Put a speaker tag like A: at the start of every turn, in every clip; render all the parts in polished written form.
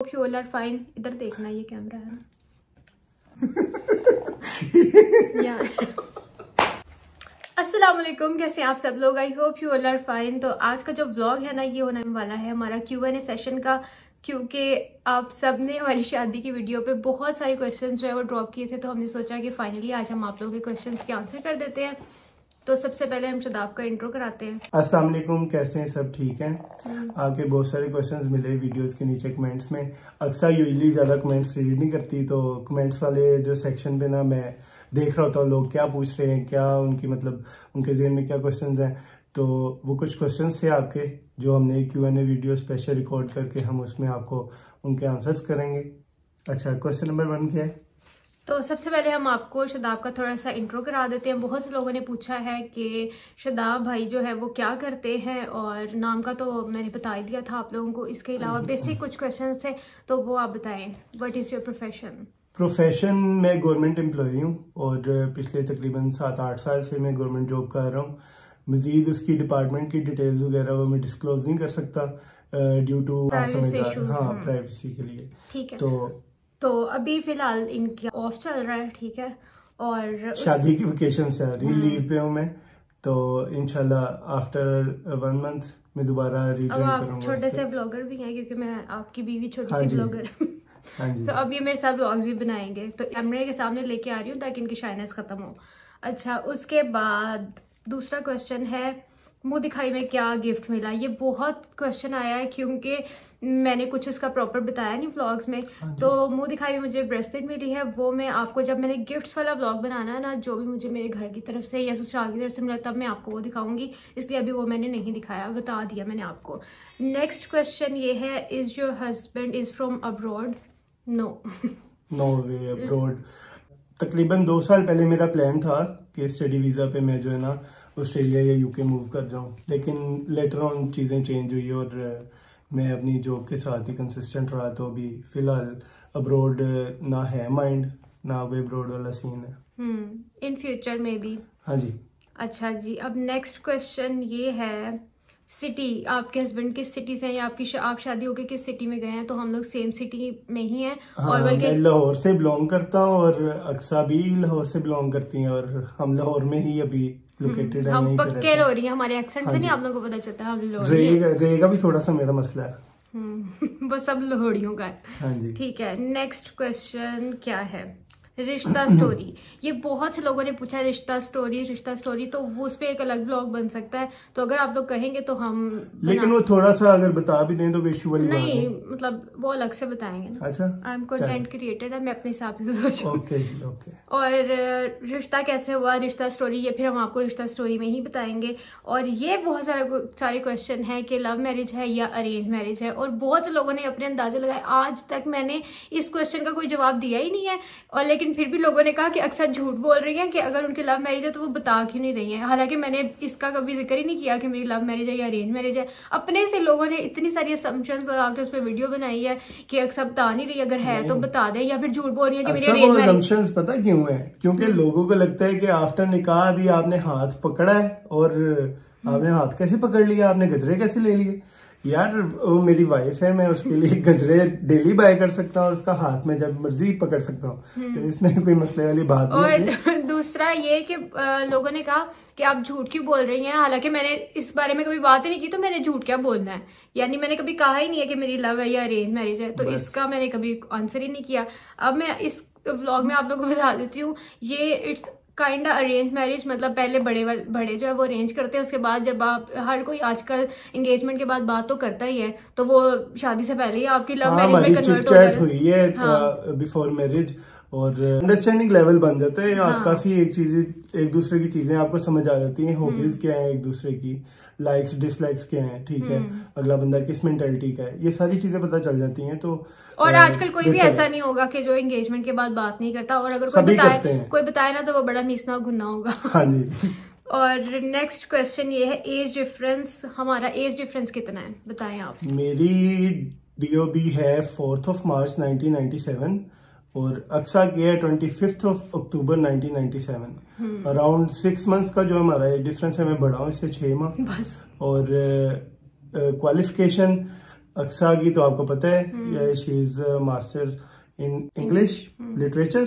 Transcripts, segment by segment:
A: Hope you all are fine. इधर देखना, ये कैमरा है यार। अस्सलाम वालेकुम, कैसे हैं आप सब लोग? I hope you all are fine. तो आज का जो व्लॉग है ना, ये होने वाला है हमारा Q&A सेशन का, क्योंकि आप सब ने हमारी शादी की वीडियो पे बहुत सारे क्वेश्चंस जो है वो ड्रॉप किए थे, तो हमने सोचा कि फाइनली आज हम आप लोगों के क्वेश्चंस के आंसर कर देते हैं। तो सबसे पहले हम शदाब का इंट्रो कराते हैं।
B: अस्सलाम वालेकुम, कैसे हैं सब? ठीक हैं? आपके बहुत सारे क्वेश्चंस मिले वीडियोस के नीचे कमेंट्स में। अक्सर यूजली ज़्यादा कमेंट्स रीड नहीं करती, तो कमेंट्स वाले जो सेक्शन पे ना मैं देख रहा होता हूँ लोग क्या पूछ रहे हैं, क्या उनकी मतलब उनके ज़हन में क्या क्वेश्चंस हैं। तो वो कुछ क्वेश्चंस थे आपके जो हमने Q&A वीडियो स्पेशल रिकॉर्ड करके हम उसमें आपको उनके आंसर्स करेंगे। अच्छा, क्वेश्चन नंबर 1 क्या है?
A: तो सबसे पहले हम आपको शदाब का थोड़ा सा इंट्रो करा देते हैं। बहुत से लोगों ने पूछा है कि शदाब भाई जो है वो क्या करते हैं, और नाम का तो मैंने बता ही दिया था आप लोगों को। इसके अलावा बेसिक कुछ क्वेश्चंस थे, तो वो आप बताएं। What is your profession?
B: Profession मैं गवर्नमेंट एम्प्लॉई हूँ और पिछले तकरीबन 7-8 साल से मैं गवर्नमेंट जॉब कर रहा हूँ। मजीद उसकी डिपार्टमेंट की डिटेल्स वगैरह वो मैं डिस्क्लोज नहीं कर सकता ड्यू टू प्राइवेसी के लिए।
A: ठीक है। तो अभी फिलहाल इनकी ऑफ चल रहा है, ठीक है, और
B: शादी की वेकेशन चल रही, लीव पे हूँ मैं। तो इंशाल्लाह आफ्टर 1 मंथ मैं दोबारा रिज्यूम करूंगा।
A: छोटे से ब्लॉगर भी हैं, क्योंकि मैं आपकी बीवी छोटी सी ब्लॉगर
B: हाँ जी।
A: तो अब ये मेरे साथ ब्लॉग भी बनाएंगे, तो कैमरे के सामने लेके आ रही हूँ ताकि इनकी शाइनेस खत्म हो। अच्छा, उसके बाद दूसरा क्वेश्चन है मुंह दिखाई में क्या गिफ्ट मिला। ये बहुत क्वेश्चन आया है क्योंकि मैंने कुछ उसका प्रॉपर बताया नहीं व्लॉग्स में। तो मुंह दिखाई में मुझे ब्रेसलेट मिली है, वो मैं आपको जब मैंने गिफ्ट्स वाला व्लॉग बनाना है ना, जो भी मुझे मेरे घर की तरफ से या ससुराल की तरफ से मिला, तब मैं आपको वो दिखाऊंगी। इसलिए अभी वो मैंने नहीं दिखाया, बता दिया मैंने आपको। नेक्स्ट क्वेश्चन ये है, is your husband is from abroad? No
B: way abroad. तकरीबन 2 साल पहले मेरा प्लान था कि स्टडी वीज़ा पे मैं जो है ना ऑस्ट्रेलिया या यूके मूव कर जाऊँ, लेकिन लेटर ऑन चीज़ें चेंज हुई और मैं अपनी जॉब के साथ ही कंसिस्टेंट रहा। तो अभी फ़िलहाल अब्रॉड ना है माइंड, ना कोई अब्रॉड वाला सीन है।
A: इन फ्यूचर में भी।
B: हाँ जी।
A: अच्छा जी, अब नेक्स्ट क्वेश्चन ये है, सिटी, आपके हस्बैंड किस सिटी से हैं, या आप शादी होके किस सिटी में गए हैं? तो हम लोग सेम सिटी में ही हैं।
B: हाँ,
A: और बल्कि
B: मैं लाहौर से बिलोंग करता हूँ और अक्सा भी लाहौर से बिलोंग करती हैं, और हम लाहौर में ही अभी लोकेटेड है।
A: हम पक्के लोरी हैं, हमारे एक्सेंट से नहीं आप लोगों को पता चलता है हम लोरी हैं।
B: रहेगा भी थोड़ा सा मेरा मसला है।
A: वो सब लोहड़ियों का है।
B: हाँ जी।
A: ठीक है, नेक्स्ट क्वेश्चन क्या है, रिश्ता स्टोरी। ये बहुत से लोगों ने पूछा है रिश्ता स्टोरी, तो वो उस पे एक अलग ब्लॉग बन सकता है। तो अगर आप लोग कहेंगे तो हम
B: लेकिन वो थोड़ा सा अगर बता भी दें तो इशू वाली बात
A: नहीं, मतलब वो अलग से बताएंगे ना।
B: अच्छा,
A: आई एम कंटेंट क्रिएटर है, मैं अपने हिसाब से सोचूं।
B: ओके।
A: और रिश्ता कैसे हुआ, रिश्ता स्टोरी, ये फिर हम आपको रिश्ता स्टोरी में ही बताएंगे। और ये बहुत सारे क्वेश्चन है कि लव मैरिज है या अरेंज मैरिज है, और बहुत से लोगों ने अपने अंदाजे लगाए। आज तक मैंने इस क्वेश्चन का कोई जवाब दिया ही नहीं है, और लेकिन फिर भी लोगों ने कहा कि अक्सर झूठ बोल रही हैं कि अगर उनकी लव मैरिज है तो वो बता क्यों नहीं रही हैं। हालांकि मैंने इसका कभी जिक्र ही नहीं किया कि मेरी लव मैरिज है या अरेंज मैरिज है। अपने से लोगों ने इतनी सारी असम्पशंस लगा के उस पर वीडियो बनाई है कि अक्सर बता नहीं रही, अगर है तो बता दें, या फिर झूठ बोल रही है कि मेरी अरेंज मैरिज।
B: पता क्यों है? क्योंकि लोगों को लगता है कि आफ्टर निकाह भी आपने हाथ पकड़ा है, और आपने हाथ कैसे पकड़ लिया, आपने गजरे कैसे ले लिए। यार वो मेरी वाइफ है, मैं उसके लिए गजरे डेली बाय कर सकता हूँ, उसका हाथ में जब मर्जी पकड़ सकता हूँ, तो इसमें कोई मसले वाली बात नहीं है।
A: और दूसरा ये कि लोगों ने कहा कि आप झूठ क्यों बोल रही हैं, हालांकि मैंने इस बारे में कभी बात ही नहीं की, तो मैंने झूठ क्या बोलना है? यानी मैंने कभी कहा ही नहीं है कि मेरी लव है या अरेंज मैरिज है, तो इसका मैंने कभी आंसर ही नहीं किया। अब मैं इस व्लॉग में आप लोगों को बता देती हूँ, ये इट्स काइंड अरेंज मैरिज। मतलब पहले बड़े जो है वो अरेंज करते हैं, उसके बाद जब आप, हर कोई आजकल एंगेजमेंट के बाद बात तो करता ही है, तो वो शादी से पहले ही आपकी लव मैरिज में कन्वर्ट हो जाएगी।
B: हुई है बिफोर मैरिज, और अंडरस्टैंडिंग लेवल बन जाता है। आप काफी एक दूसरे की चीजें आपको समझ आ जाती हैं, हॉबीज क्या है एक दूसरे की, लाइक्स डिसलाइक्स क्या हैं, ठीक है, अगला बंदा किस मेंटालिटी का है, ये सारी चीजें पता चल जाती हैं। तो
A: और आजकल कोई भी ऐसा नहीं होगा कि जो एंगेजमेंट के बाद बात नहीं करता, और अगर कोई बताए ना तो वो बड़ा नीसना गुन्ना होगा।
B: हाँ जी।
A: और नेक्स्ट क्वेश्चन ये है, एज डिफरेंस, हमारा एज डिफरेंस कितना है बताएं आप?
B: मेरी DOB है 4 मार्च 1997 और अक्सा की है 25 अक्टूबर 1997। अराउंड 6 मंथ्स का जो हमारा डिफरेंस है, मैं बड़ा हूँ इससे 6 माह बस। और क्वालिफिकेशन अक्सा की तो आपको पता है, she is masters in English literature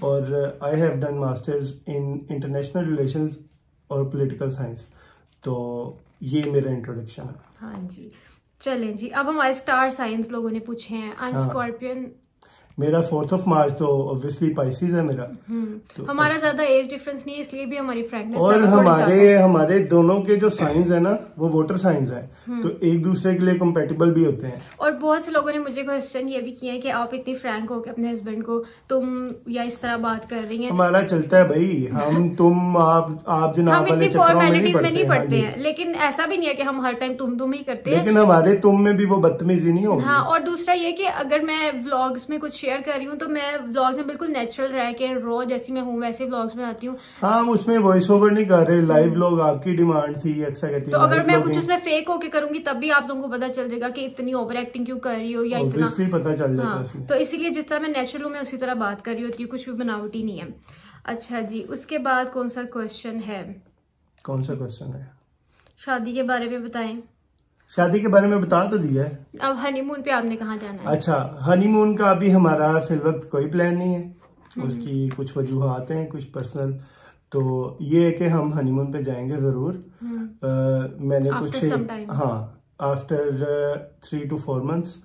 B: और I have done masters in international relations और पॉलिटिकल साइंस। तो ये मेरा इंट्रोडक्शन है।
A: हाँ जी, चलें जी। अब हमारे स्टार साइंस लोगों ने पूछे हैं। I am scorpion.
B: मेरा 4th of March तो ऑब्वियसली पाइसिस है मेरा। तो
A: हमारा ज्यादा एज डिफरेंस नहीं है, इसलिए भी हमारी फ्रैंकनेस
B: और हमारे दोनों के जो साइंस है ना वो वाटर साइंस है, तो एक दूसरे के लिए कंपेटिबल भी होते हैं।
A: और बहुत से लोगों ने मुझे क्वेश्चन ये भी किया है कि आप इतनी फ्रैंक हो के अपने हस्बैंड को तुम या इस तरह बात कर रही हैं।
B: हमारा चलता है भाई, हम तुम आप जनाब वाले
A: फॉर्मेलिटीज में नहीं पढ़ते हैं, लेकिन ऐसा भी नहीं है कि हम हर टाइम तुम ही करते हैं।
B: लेकिन हमारे तुम में भी वो बदतमीजी नहीं होगी।
A: हाँ, और दूसरा ये कि अगर मैं व्लॉग्स में कुछ शेयर कर रही हूँ तो मैं व्लॉग्स में बिल्कुल नेचुरल रह के रॉ जैसी मैं हूँ वैसे व्लॉग्स में आती हूँ।
B: हाँ, उसमें वॉइस ओवर नहीं कर रहे, लाइव व्लॉग आपकी डिमांड थी अक्सर कहती।
A: तो अगर मैं कुछ उसमें फेक होके करूंगी तब भी आप लोगों को पता चल जाएगा कि इतनी ओवर एक्टिंग क्यों कर रही हो या इतना
B: पता चल जाता है उसमें।
A: तो इसीलिए जितना मैं नेचुरल हूँ मैं उसी तरह बात कर रही होती हूँ, कुछ भी बनावटी नहीं है। अच्छा जी, उसके बाद कौन सा क्वेश्चन है? शादी के बारे में बताएं।
B: शादी के बारे में बता तो दिया है।
A: अब हनीमून पे आपने कहाँ जाना है?
B: अच्छा, हनीमून का अभी हमारा फिलवक्त कोई प्लान नहीं है, उसकी कुछ वजूहात हैं, कुछ पर्सनल। तो ये है कि हम हनीमून पे जाएंगे जरूर। मैंने आफ्टर 3 to 4 months,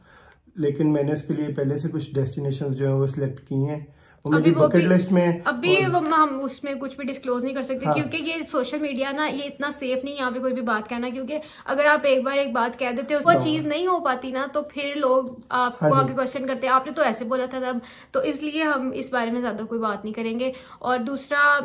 B: लेकिन मैंने उसके लिए पहले से कुछ डेस्टिनेशंस जो है वो सिलेक्ट की हैं।
A: अभी
B: बकेट लिस्ट में
A: अभी हम उसमें कुछ भी डिस्क्लोज नहीं कर सकते। हाँ। क्योंकि ये सोशल मीडिया ना ये इतना सेफ नहीं है यहाँ पे कोई भी बात कहना, क्योंकि अगर आप एक बार एक बात कह देते हो वो चीज नहीं हो पाती ना तो फिर लोग आपको आगे क्वेश्चन करते हैं, आपने तो ऐसे बोला था तब। तो इसलिए हम इस बारे में ज्यादा कोई बात नहीं करेंगे। और दूसरा,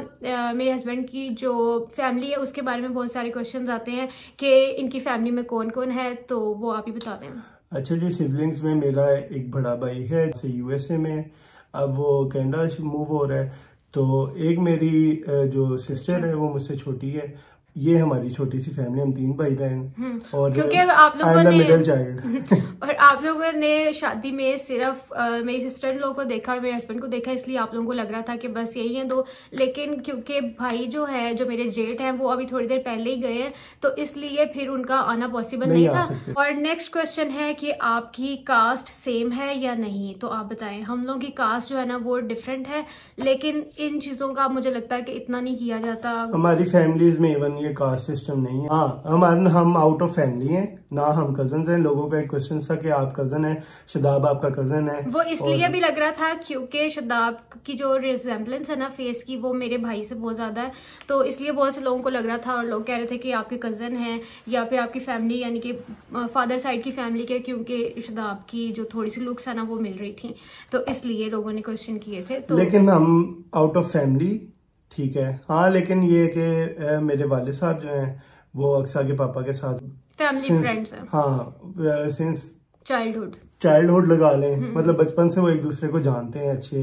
A: मेरे हस्बैंड की जो फैमिली है उसके बारे में बहुत सारे क्वेश्चन आते हैं कि इनकी फैमिली में कौन कौन है, तो वो आप ही बता दें।
B: अच्छा जी, सिबलिंग्स में मेरा एक बड़ा भाई है USA में, अब वो कनाडा मूव हो रहा है। तो एक मेरी जो सिस्टर है वो मुझसे छोटी है। ये हमारी छोटी सी फैमिली, हम 3 भाई बहन और
A: क्योंकि आप लोगों ने
B: मिडिल चाइल्ड
A: और आप लोगों ने शादी में सिर्फ मेरी सिस्टर लोगों को देखा और मेरे हस्बैंड को देखा, इसलिए आप लोगों को लग रहा था कि बस यही है 2। लेकिन क्योंकि भाई जो है, जो मेरे जेठ हैं, वो अभी थोड़ी देर पहले ही गए हैं, तो इसलिए फिर उनका आना पॉसिबल नहीं था। और नेक्स्ट क्वेश्चन है कि आपकी कास्ट सेम है या नहीं, तो आप बताएं। हम लोगों की कास्ट जो है ना वो डिफरेंट है, लेकिन इन चीजों का मुझे लगता है कि इतना नहीं किया जाता
B: हमारी फैमिलीज में। इवन ये कास्ट सिस्टम नहीं है। हाँ, हम आउट ऑफ फैमिली हैं ना, हम कजन हैं। लोगों का एक क्वेश्चन था कि आप कजन है, शदाब आपका कजन है।
A: वो इसलिए भी लग रहा था क्योंकि शदाब की जो रिजेम्बलेंस है ना फेस की, वो मेरे भाई से बहुत ज्यादा है, तो इसलिए बहुत से लोगों को लग रहा था और लोग कह रहे थे कि आपके कजन हैं या फिर आपकी फैमिली यानी कि फादर साइड की फैमिली के, क्योंकि शदाब की जो थोड़ी सी लुक्स है ना वो मिल रही थी, तो इसलिए लोगों ने क्वेश्चन किए थे। तो
B: लेकिन हम आउट ऑफ फैमिली ठीक है। हाँ, लेकिन ये कि मेरे वाले साहब जो हैं वो अक्सा के पापा के साथ
A: फैमिली फ्रेंड्स हैं।
B: हाँ, सिंस
A: चाइल्डहुड
B: लगा लें, मतलब बचपन से वो एक दूसरे को जानते हैं अच्छे,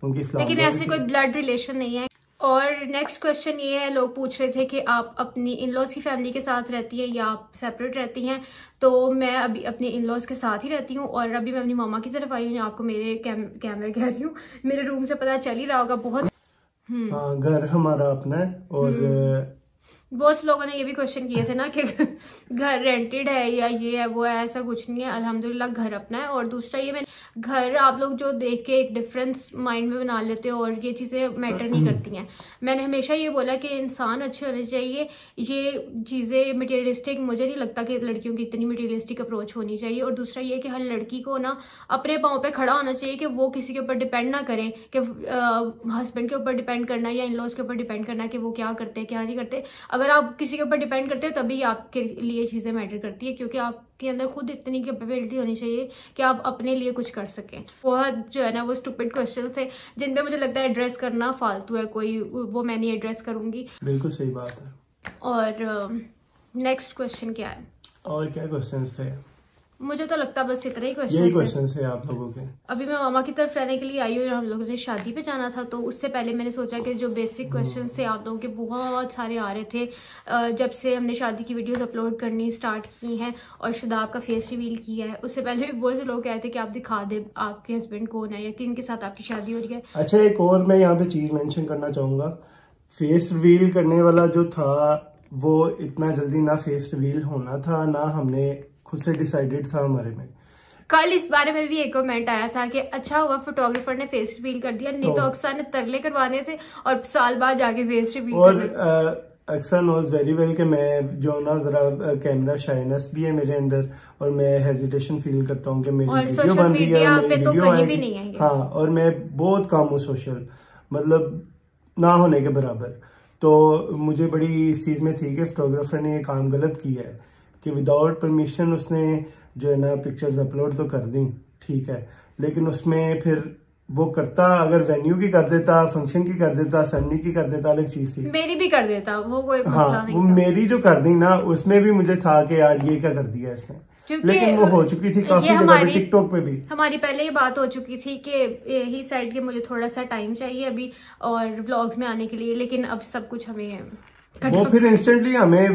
B: उनकी इस्लाम,
A: लेकिन ऐसे कोई ब्लड रिलेशन नहीं है। और नेक्स्ट क्वेश्चन ये है, लोग पूछ रहे थे कि आप अपनी इन-लॉज की फैमिली के साथ रहती हैं या आप सेपरेट रहती हैं। तो मैं अभी अपने इन-लॉज के साथ ही रहती हूँ और अभी मैं अपनी मामा की तरफ आई हूँ। आपको मेरे कैमरे कह रही हूँ, मेरे रूम से पता चल ही रहा होगा बहुत।
B: हाँ, घर हमारा अपना है। और
A: बहुत से लोगों ने ये भी क्वेश्चन किए थे ना कि घर रेंटेड है या ये है वो है, ऐसा कुछ नहीं है, अल्हम्दुलिल्लाह घर अपना है। और दूसरा ये, मैं घर आप लोग जो देख के एक डिफरेंस माइंड में बना लेते हो और ये चीज़ें मैटर नहीं करती हैं। मैंने हमेशा ये बोला कि इंसान अच्छे होने चाहिए। ये चीज़ें मटेरियलिस्टिक, मुझे नहीं लगता कि लड़कियों की इतनी मटेरियलिस्टिक अप्रोच होनी चाहिए। और दूसरा ये कि हर लड़की को ना अपने पाँव पे खड़ा होना चाहिए, कि वो किसी के ऊपर डिपेंड ना करे, कि हस्बैंड के ऊपर डिपेंड करना या इन लॉज के ऊपर डिपेंड करना कि वो क्या करते हैं क्या नहीं करते। अगर आप किसी के ऊपर डिपेंड करते हो तभी आपके लिए चीजें मैटर करती है, क्योंकि आपके अंदर खुद इतनी कैपेबिलिटी होनी चाहिए कि आप अपने लिए कुछ कर सकें। बहुत जो है ना वो स्टूपिड क्वेश्चन थे जिन पे मुझे लगता है एड्रेस करना फालतू है, कोई वो मैं नहीं एड्रेस करूंगी।
B: बिल्कुल सही बात है।
A: और नेक्स्ट क्वेश्चन क्या है?
B: और क्या क्वेश्चन थे?
A: मुझे तो लगता है बस इतना ही
B: यही क्वेश्चन है आप लोगों के।
A: अभी मैं मामा की तरफ रहने के लिए आई हूँ और हम लोगों ने शादी पे जाना था, तो उससे पहले मैंने सोचा कि जो बेसिक क्वेश्चन थे आप लोगों के बहुत सारे आ रहे थे जब से हमने शादी की वीडियोस अपलोड करनी स्टार्ट की हैं और शदाब का फेस रिवील किया है। उससे पहले भी बहुत से लोग कहते हैं कि आप दिखा दे आपके हस्बैंड कौन है या किन के साथ आपकी शादी हो रही है।
B: अच्छा, एक और मैं यहाँ पे चीज मेंशन करना चाहूंगा, फेस रिवील करने वाला जो था वो इतना जल्दी ना फेस रिवील होना था, ना हमने खुद से डिसाइडेड था हमारे में।
A: कल इस बारे में भी एक कमेंट आया था कि अच्छा हुआ फोटोग्राफर ने फेस रिवील कर दिया, नहीं तो अक्सा ने तरले करवाने थे और साल बाद जाके फेस रिवील
B: और अक्सा नोज वेरी वेल कि मैं जो ना जरा कैमरा शाइनेस भी है मेरे अंदर और मैं हेजिटेशन फील करता हूँ कि मेरी वीडियो बन रही है, मेरी वीडियो आएगी। हाँ, और मैं बहुत कम हूँ सोशल, मतलब ना होने के बराबर। तो मुझे बड़ी इस चीज़ में थी कि फोटोग्राफर ने ये काम गलत किया है कि विदाउट परमिशन उसने जो है ना पिक्चर्स अपलोड तो कर दी, ठीक है, लेकिन उसमें फिर वो करता, अगर वेन्यू की कर देता, फंक्शन की कर देता, सन्नी की कर देता, अलग चीज थी।
A: मेरी भी कर देता, वो कोई मसला
B: हाँ,
A: नहीं
B: वो
A: था।
B: मेरी जो कर दी ना, उसमें भी मुझे था कि यार ये क्या कर दिया इसने, लेकिन वो हो चुकी थी काफी जगह पे, टिकटॉक पे भी हमारी
A: पहले ही बात हो चुकी थी कि ही साइड के मुझे थोड़ा सा टाइम चाहिए अभी और व्लॉग्स में आने के लिए, लेकिन अब सब कुछ हमें
B: वो फिर इंस्टेंटली हमें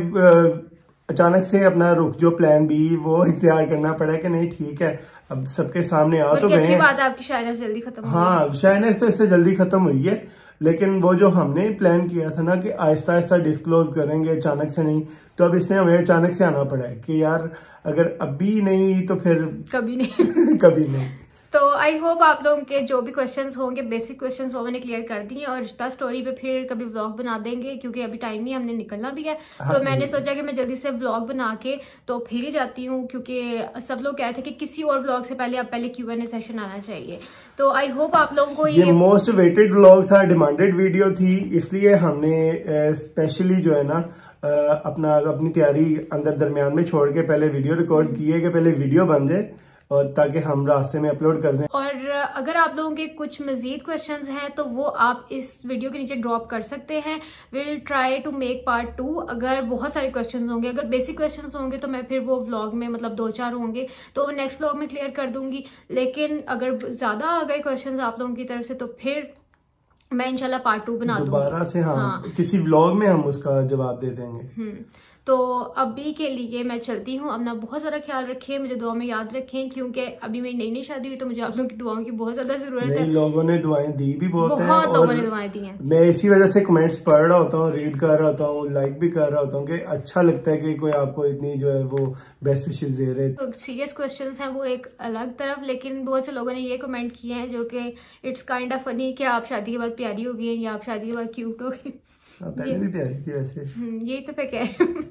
B: अचानक से अपना रुख जो प्लान बी वो इख्तियार करना पड़ा कि नहीं ठीक है अब सबके सामने आ तो गए।
A: अच्छी बात है आपकी शायनेस जल्दी खत्म।
B: हाँ, शायनेस तो इससे जल्दी खत्म हुई है, लेकिन वो जो हमने प्लान किया था ना कि आहिस्ता आहिस्ता डिस्क्लोज करेंगे, अचानक से नहीं, तो अब इसमें हमें अचानक से आना पड़ा है कि यार अगर अभी नहीं तो फिर
A: कभी नहीं
B: कभी नहीं।
A: तो आई होप आप लोगों के जो भी क्वेश्चंस होंगे, बेसिक क्वेश्चंस वो मैंने क्लियर कर दिए और रिश्ता स्टोरी पे फिर कभी व्लॉग बना देंगे क्योंकि अभी टाइम नहीं, हमने निकलना भी है। तो मैंने सोचा कि मैं जल्दी से व्लॉग बना के तो फिर ही जाती हूँ क्योंकि सब लोग कहते हैं कि किसी और व्लॉग से पहले अब पहले Q&A सेशन आना चाहिए। तो आई होप आप लोगों को
B: ये मोस्ट वेटेड व्लॉग था, डिमांडेड वीडियो थी, इसलिए हमने स्पेशली जो है ना अपनी तैयारी अंदर दरमियान में छोड़ के पहले वीडियो रिकॉर्ड किए कि पहले वीडियो बन जाए और ताकि हम रास्ते में अपलोड कर दें।
A: और अगर आप लोगों के कुछ मजीद क्वेश्चंस हैं तो वो आप इस वीडियो के नीचे ड्रॉप कर सकते हैं। Will try to make part 2। अगर बहुत सारे क्वेश्चंस होंगे, अगर बेसिक क्वेश्चंस होंगे तो मैं फिर वो व्लॉग में, मतलब 2-4 होंगे तो नेक्स्ट व्लॉग में क्लियर कर दूंगी। लेकिन अगर ज्यादा आ गए क्वेश्चंस आप लोगों की तरफ से तो फिर मैं इंशाल्लाह पार्ट 2 बना दूंगी
B: दोबारा से। हाँ, किसी व्लॉग में हम उसका जवाब दे देंगे।
A: तो अभी के लिए मैं चलती हूँ। अपना बहुत सारा ख्याल रखें, मुझे दुआ में याद रखें क्योंकि अभी मेरी नई नई शादी हुई तो मुझे आप लोगों की दुआओं की बहुत ज्यादा जरूरत है।
B: लोगों ने दुआएं दी भी बहुत
A: लोगों ने दुआएं दी हैं।
B: मैं इसी वजह से कमेंट्स पढ़ रहा होता हूँ, रीड कर रहा होता हूँ, लाइक भी कर रहा होता हूँ कि अच्छा लगता है कि कोई आपको इतनी जो है वो बेस्ट विशेस दे रहे।
A: तो सीरियस क्वेश्चंस हैं वो एक अलग तरफ, लेकिन बहुत से लोगों ने ये कमेंट किए हैं जो कि इट्स काइंड ऑफ फनी कि आप शादी के बाद प्यारी हो गई हैं या आप शादी के बाद क्यूट हो गई।
B: पहले भी प्यारी थी वैसे।
A: यही तो मैं कह रही हूँ।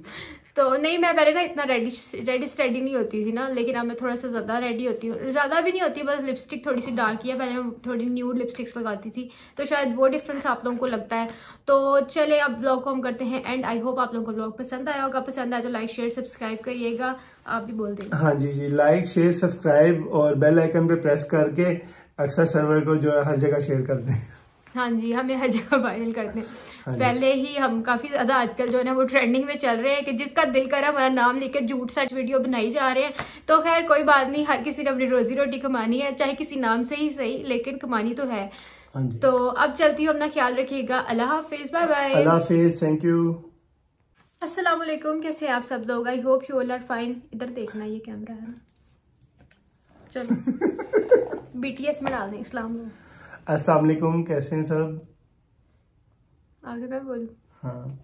A: तो नहीं, मैं पहले ना इतना रेडी स्टेडी नहीं होती थी ना, लेकिन अब मैं थोड़ा सा ज्यादा रेडी होती हूँ। ज्यादा भी नहीं होती, बस लिपस्टिक थोड़ी सी डार्क किया, पहले मैं थोड़ी न्यूड लिपस्टिक्स लगाती थी तो शायद वो डिफरेंस आप लोगों को लगता है। तो चले अब ब्लॉग को हम करते हैं एंड आई होप आप लोगों को ब्लॉग पसंद आया होगा। पसंद आया तो लाइक शेयर सब्सक्राइब करिएगा। आप भी बोल देंगे।
B: हाँ जी, लाइक शेयर सब्सक्राइब और बेल आइकन पे प्रेस करके अक्सर सर्वर को जो है हर जगह शेयर कर दें।
A: हाँ जी, हमें हर जगह वायरल करते हैं। पहले ही हम काफी ज्यादा आजकल जो है ना वो ट्रेंडिंग में चल रहे हैं कि जिसका दिल करा हमारा नाम लेके झूठ सच वीडियो बनाई जा रहे हैं। तो खैर कोई बात नहीं, हर किसी ने अपनी रोजी रोटी कमानी है, चाहे किसी नाम से ही सही, लेकिन कमानी तो है। तो अब चलती हूँ, अपना ख्याल रखिएगा। अल्लाह हाफिज, बाय बाय।
B: अल्लाह हाफिज, थैंक यू।
A: अस्सलाम वालेकुम, कैसे हैं आप सब लोग? I hope you all are fine. इधर देखना, ये कैमरा है, चलो BTS में डाल दें। अस्सलाम वालेकुम,
B: कैसे हैं सब?
A: आगे मैं बोलूं?
B: हाँ।